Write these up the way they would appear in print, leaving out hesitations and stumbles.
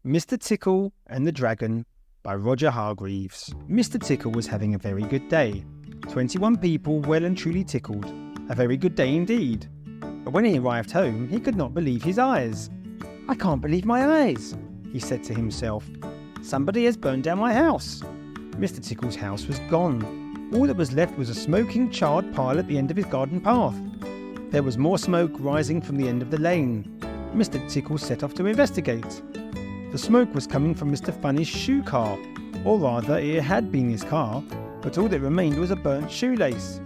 Mr. Tickle and the Dragon by Roger Hargreaves. Mr. Tickle was having a very good day. 21 people well and truly tickled. A very good day indeed. But when he arrived home, he could not believe his eyes. "I can't believe my eyes," he said to himself. "Somebody has burned down my house." Mr. Tickle's house was gone. All that was left was a smoking, charred pile at the end of his garden path. There was more smoke rising from the end of the lane. Mr. Tickle set off to investigate. The smoke was coming from Mr. Funny's shoe car, or rather it had been his car, but all that remained was a burnt shoelace.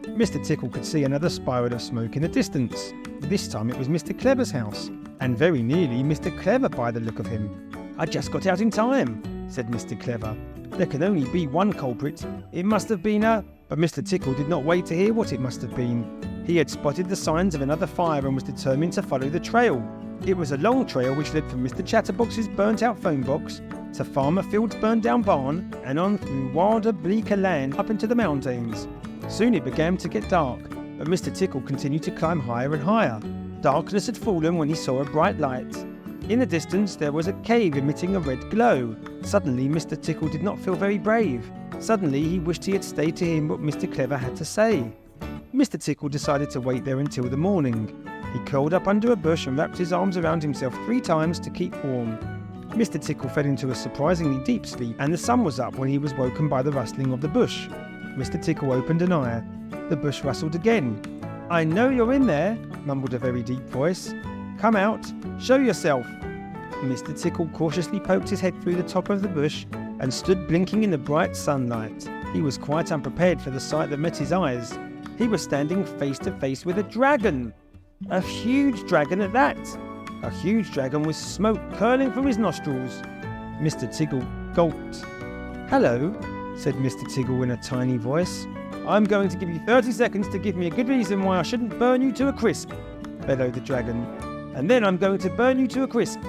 Mr. Tickle could see another spiral of smoke in the distance. This time it was Mr. Clever's house, and very nearly Mr. Clever by the look of him. "I just got out in time," said Mr. Clever. "There can only be one culprit. It must have been a—" But Mr. Tickle did not wait to hear what it must have been. He had spotted the signs of another fire and was determined to follow the trail. It was a long trail which led from Mr. Chatterbox's burnt-out phone box to Farmer Field's burned-down barn and on through wilder, bleaker land up into the mountains. Soon it began to get dark, but Mr. Tickle continued to climb higher and higher. Darkness had fallen when he saw a bright light. In the distance there was a cave emitting a red glow. Suddenly Mr. Tickle did not feel very brave. Suddenly he wished he had stayed to hear what Mr. Clever had to say. Mr. Tickle decided to wait there until the morning. He curled up under a bush and wrapped his arms around himself 3 times to keep warm. Mr. Tickle fell into a surprisingly deep sleep, and the sun was up when he was woken by the rustling of the bush. Mr. Tickle opened an eye. The bush rustled again. "I know you're in there," mumbled a very deep voice. "Come out, show yourself." Mr. Tickle cautiously poked his head through the top of the bush and stood blinking in the bright sunlight. He was quite unprepared for the sight that met his eyes. He was standing face to face with a dragon. A huge dragon at that. A huge dragon with smoke curling from his nostrils. Mr. Tickle gulped. "Hello," said Mr. Tickle in a tiny voice. "I'm going to give you 30 seconds to give me a good reason why I shouldn't burn you to a crisp," bellowed the dragon. "And then I'm going to burn you to a crisp."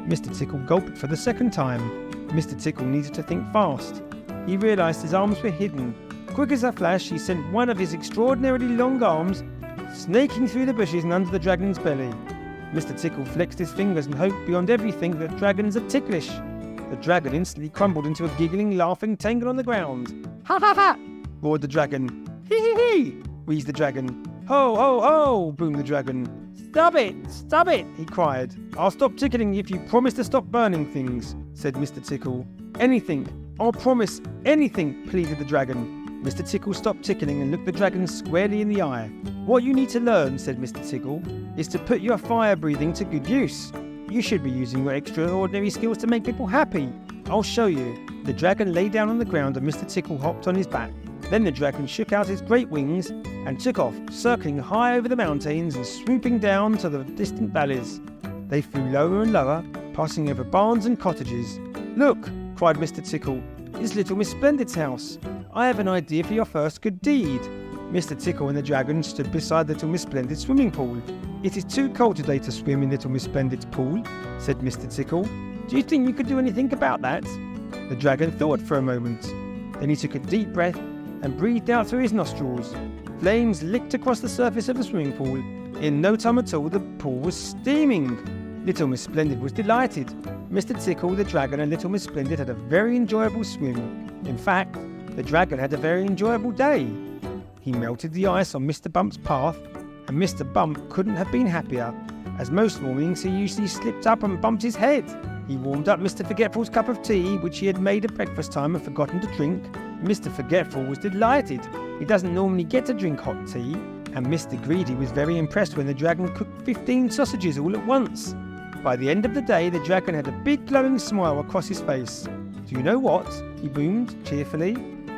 Mr. Tickle gulped for the second time. Mr. Tickle needed to think fast. He realised his arms were hidden. Quick as a flash, he sent one of his extraordinarily long arms snaking through the bushes and under the dragon's belly. Mr. Tickle flexed his fingers and hoped beyond everything that dragons are ticklish. The dragon instantly crumbled into a giggling, laughing tangle on the ground. "Ha ha ha!" roared the dragon. "Hee hee hee!" wheezed the dragon. "Ho ho ho!" boomed the dragon. "Stop it! Stop it!" he cried. "I'll stop tickling if you promise to stop burning things," said Mr. Tickle. "Anything! I'll promise anything!" pleaded the dragon. Mr. Tickle stopped tickling and looked the dragon squarely in the eye. "What you need to learn," said Mr. Tickle, "is to put your fire breathing to good use. You should be using your extraordinary skills to make people happy. I'll show you." The dragon lay down on the ground and Mr. Tickle hopped on his back. Then the dragon shook out his great wings and took off, circling high over the mountains and swooping down to the distant valleys. They flew lower and lower, passing over barns and cottages. "Look!" cried Mr. Tickle. "It's little Miss Splendid's house. I have an idea for your first good deed." Mr. Tickle and the dragon stood beside little Miss Splendid's swimming pool. "It is too cold today to swim in little Miss Splendid's pool," said Mr. Tickle. "Do you think you could do anything about that?" The dragon thought for a moment. Then he took a deep breath and breathed out through his nostrils. Flames licked across the surface of the swimming pool. In no time at all, the pool was steaming. Little Miss Splendid was delighted. Mr. Tickle, the dragon, and little Miss Splendid had a very enjoyable swim. In fact, the dragon had a very enjoyable day. He melted the ice on Mr. Bump's path, and Mr. Bump couldn't have been happier, as most mornings he usually slipped up and bumped his head. He warmed up Mr. Forgetful's cup of tea, which he had made at breakfast time and forgotten to drink. Mr. Forgetful was delighted. He doesn't normally get to drink hot tea, and Mr. Greedy was very impressed when the dragon cooked 15 sausages all at once. By the end of the day, the dragon had a big glowing smile across his face. "Do you know what?" he boomed cheerfully.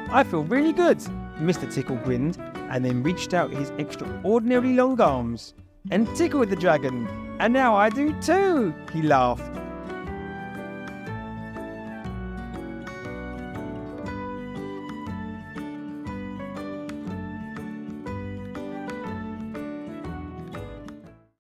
"I feel really good." Mr. Tickle grinned and then reached out his extraordinarily long arms and tickled the dragon. "And now I do too," he laughed.